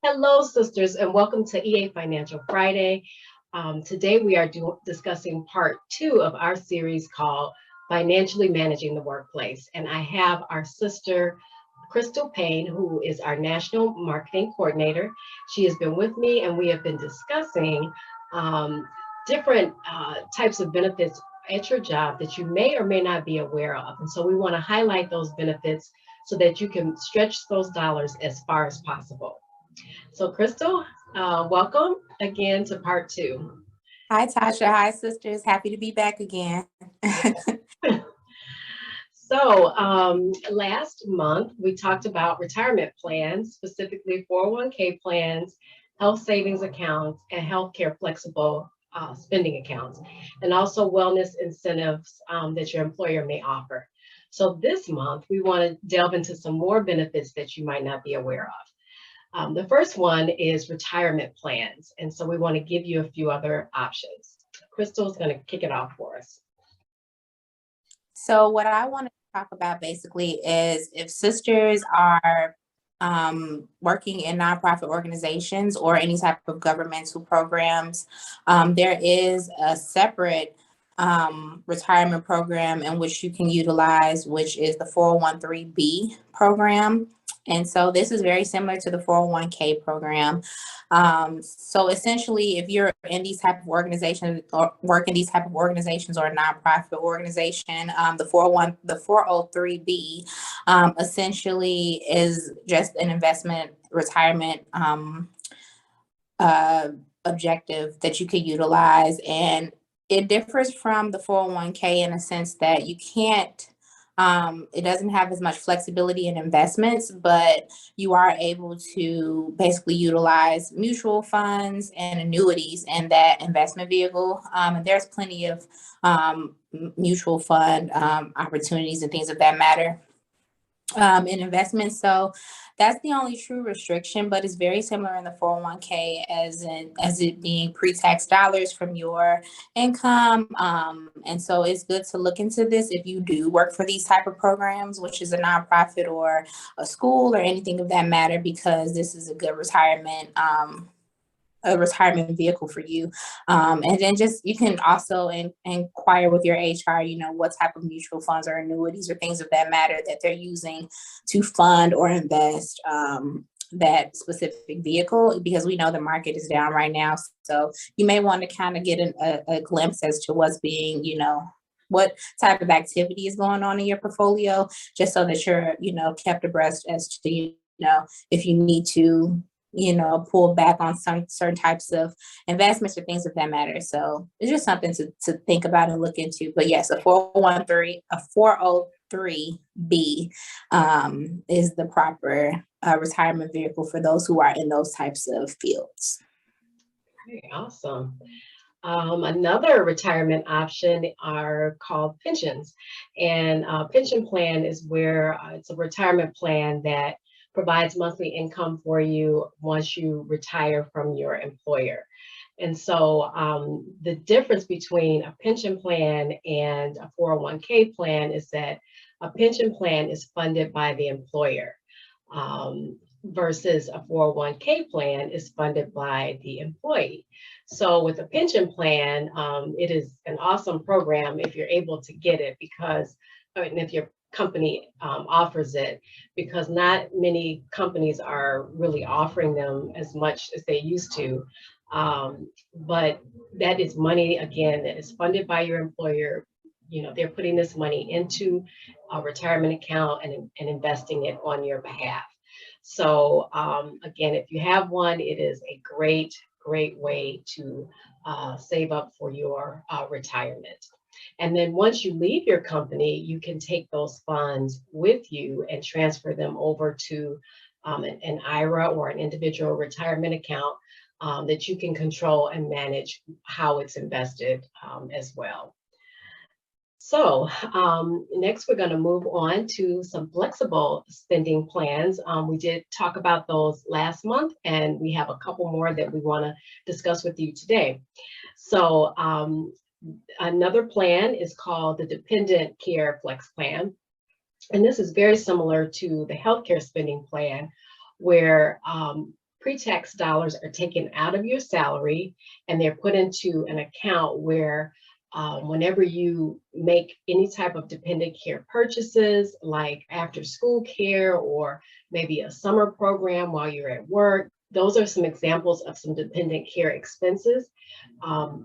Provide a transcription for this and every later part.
Hello, sisters, and welcome to EA Financial Friday. Today, we are discussing part two of our series called Financially Managing the Workplace. And I have our sister, Crystal Payne, who is our National Marketing Coordinator. She has been with me, and we have been discussing um, different types of benefits at your job that you may or may not be aware of. And so, we want to highlight those benefits so that you can stretch those dollars as far as possible. So, Crystal, welcome again to part two. Hi, Tasha. Hi, sisters. Happy to be back again. So, last month we talked about retirement plans, specifically 401k plans, health savings accounts, and healthcare flexible spending accounts, and also wellness incentives that your employer may offer. So, this month we want to delve into some more benefits that you might not be aware of. The first one is retirement plans. And so we want to give you a few other options. Crystal's going to kick it off for us. So, what I want to talk about basically is if sisters are working in nonprofit organizations or any type of governmental programs, there is a separate retirement program in which you can utilize, which is the 401(b) program. And so this is very similar to the 401k program. So essentially, if you're in these type of organizations or work in these type of organizations or a nonprofit organization, the 403b essentially is just an investment retirement objective that you could utilize. And it differs from the 401k in a sense that you can't it doesn't have as much flexibility in investments, but you are able to basically utilize mutual funds and annuities in that investment vehicle. And there's plenty of mutual fund opportunities and things of that matter in investments. So that's the only true restriction, but it's very similar in the 401k as it being pre-tax dollars from your income. And so it's good to look into this if you do work for these type of programs, which is a nonprofit or a school or anything of that matter, because this is a good retirement vehicle for you. And then just you can also inquire with your HR, what type of mutual funds or annuities or things of that matter that they're using to fund or invest that specific vehicle, because we know the market is down right now. So you may want to kind of get a glimpse as to what's being, what type of activity is going on in your portfolio, just so that you're, kept abreast as to, if you need to pull back on some certain types of investments or things of that matter. So it's just something to think about and look into. But yes, a 403B is the proper retirement vehicle for those who are in those types of fields. Okay, awesome. Another retirement option are called pensions. And pension plan is where it's a retirement plan that provides monthly income for you once you retire from your employer. And so the difference between a pension plan and a 401k plan is that a pension plan is funded by the employer versus a 401k plan is funded by the employee. So with a pension plan, it is an awesome program if you're able to get it because, if your company offers it, because not many companies are really offering them as much as they used to. But that is money, again, that is funded by your employer. They're putting this money into a retirement account and investing it on your behalf. So again, if you have one, it is a great, great way to save up for your retirement. And then once you leave your company, you can take those funds with you and transfer them over to an IRA or an individual retirement account that you can control and manage how it's invested as well. So next, we're going to move on to some flexible spending plans. We did talk about those last month, and we have a couple more that we want to discuss with you today. So another plan is called the Dependent Care Flex Plan. And this is very similar to the healthcare spending plan, where pre-tax dollars are taken out of your salary and they're put into an account where whenever you make any type of dependent care purchases, like after school care or maybe a summer program while you're at work, those are some examples of some dependent care expenses.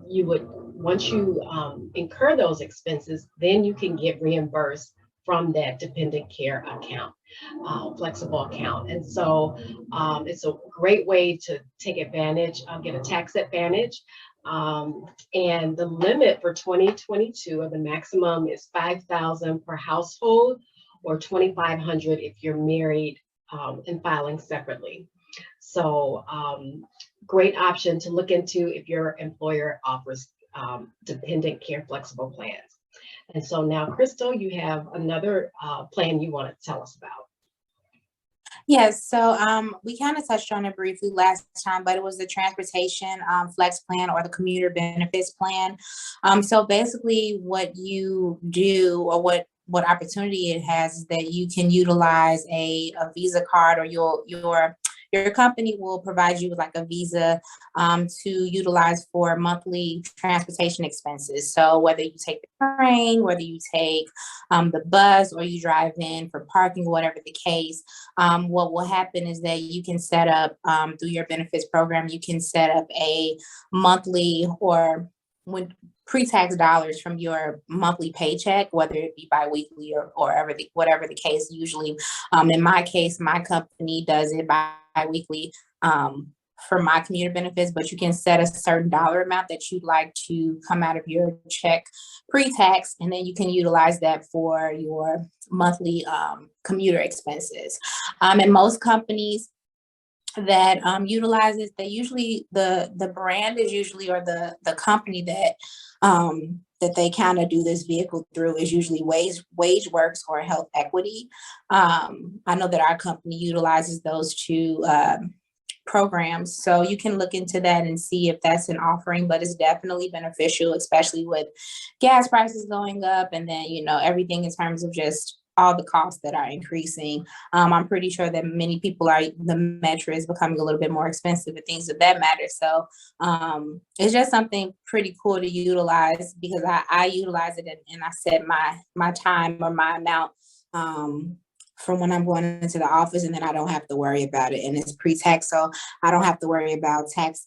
You would, once you incur those expenses, then you can get reimbursed from that dependent care account, flexible account. And so it's a great way to take advantage, get a tax advantage. And the limit for 2022, or the maximum, is 5,000 per household, or 2,500 if you're married and filing separately. So great option to look into if your employer offers dependent care flexible plans. And so now, Crystal, you have another plan you want to tell us about. Yes, so we kind of touched on it briefly last time, but it was the transportation flex plan, or the commuter benefits plan. So basically what you do, or what opportunity it has, is that you can utilize a Visa card, or your company will provide you with like a Visa to utilize for monthly transportation expenses. So whether you take the train, whether you take the bus, or you drive in for parking, whatever the case, what will happen is that you can set up through your benefits program, you can set up a monthly, or when pre-tax dollars from your monthly paycheck, whether it be biweekly or whatever the case. Usually, in my case, my company does it biweekly for my commuter benefits, but you can set a certain dollar amount that you'd like to come out of your check pre-tax, and then you can utilize that for your monthly commuter expenses. And most companies that utilizes, they usually, the brand is usually, or the company that that they kind of do this vehicle through, is usually WageWorks or Health Equity. I know that our company utilizes those two programs, so you can look into that and see if that's an offering, but it's definitely beneficial, especially with gas prices going up, and then everything in terms of just all the costs that are increasing. I'm pretty sure that many people the metro is becoming a little bit more expensive and things of that matter. So it's just something pretty cool to utilize, because I utilize it, and I set my time or my amount from when I'm going into the office, and then I don't have to worry about it, and it's pre-tax, so I don't have to worry about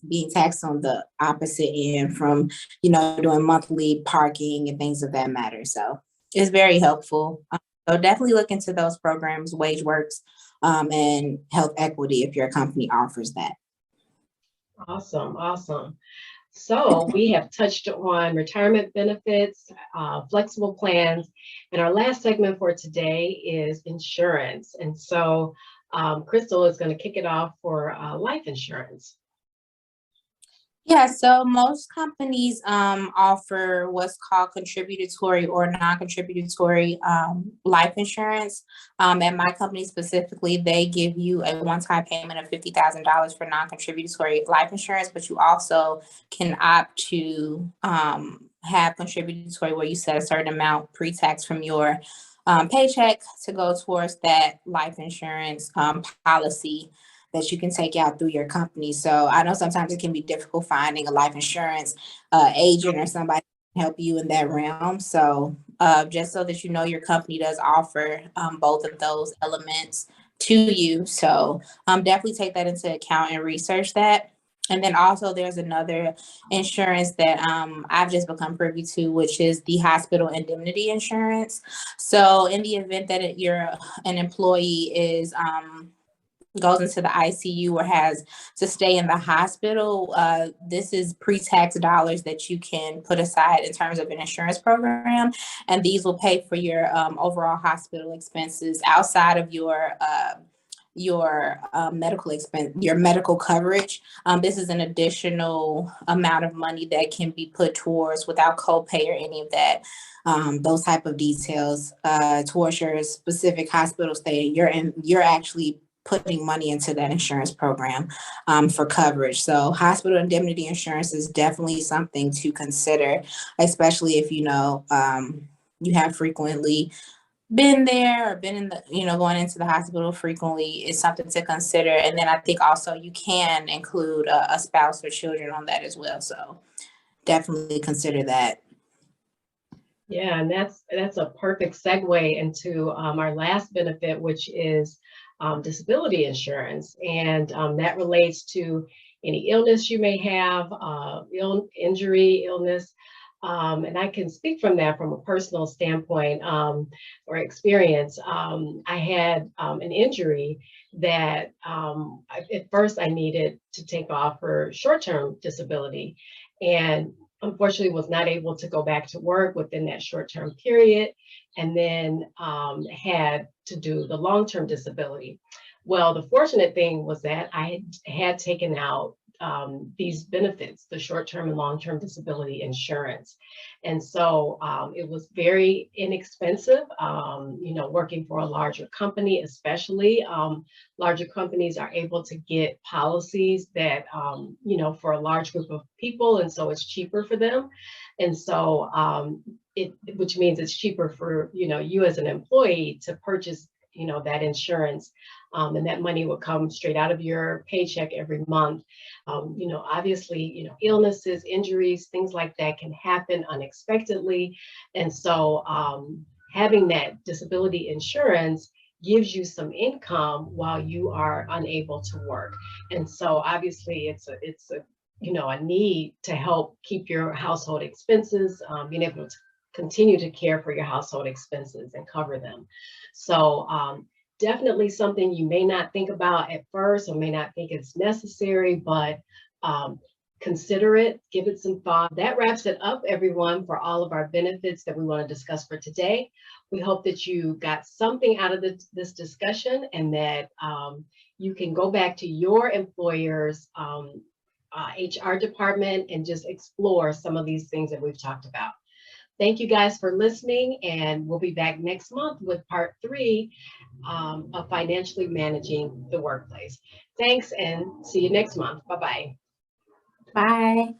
being taxed on the opposite end from doing monthly parking and things of that matter. So it's very helpful. So definitely look into those programs, WageWorks and Health Equity, if your company offers that. Awesome, awesome. So we have touched on retirement benefits, flexible plans, and our last segment for today is insurance. And so Crystal is going to kick it off for life insurance. Yeah, so most companies offer what's called contributory or non-contributory life insurance. At my company specifically, they give you a one-time payment of $50,000 for non-contributory life insurance, but you also can opt to have contributory, where you set a certain amount pre-tax from your paycheck to go towards that life insurance policy that you can take out through your company. So I know sometimes it can be difficult finding a life insurance agent or somebody to help you in that realm. So just so that your company does offer both of those elements to you. So definitely take that into account and research that. And then also there's another insurance that I've just become privy to, which is the hospital indemnity insurance. So in the event that an employee goes into the ICU or has to stay in the hospital, this is pre-tax dollars that you can put aside in terms of an insurance program. And these will pay for your overall hospital expenses outside of your medical expense, your medical coverage. This is an additional amount of money that can be put towards, without copay or any of that, those type of details, towards your specific hospital stay. You're actually putting money into that insurance program for coverage. So hospital indemnity insurance is definitely something to consider, especially if you have frequently been there or been in the, going into the hospital frequently is something to consider. And then I think also you can include a spouse or children on that as well. So definitely consider that. Yeah, and that's a perfect segue into our last benefit, which is disability insurance, and that relates to any illness you may have, injury, illness. And I can speak from that from a personal standpoint or experience. I had an injury that at first I needed to take off for short-term disability, and unfortunately was not able to go back to work within that short-term period, and then had to do the long-term disability. Well, the fortunate thing was that I had taken out these benefits, the short-term and long-term disability insurance. And so it was very inexpensive, working for a larger company, especially larger companies are able to get policies that, for a large group of people. And so it's cheaper for them. And so which means it's cheaper for, you as an employee to purchase, that insurance. And that money will come straight out of your paycheck every month. Obviously, illnesses, injuries, things like that can happen unexpectedly. And so having that disability insurance gives you some income while you are unable to work. And so obviously it's a need to help keep your household expenses, being able to continue to care for your household expenses and cover them. So definitely something you may not think about at first or may not think it's necessary, but consider it, give it some thought. That wraps it up, everyone, for all of our benefits that we want to discuss for today. We hope that you got something out of this discussion, and that you can go back to your employer's HR department and just explore some of these things that we've talked about. Thank you guys for listening, and we'll be back next month with part 3 of financially managing the workplace. Thanks, and see you next month. Bye-bye. Bye.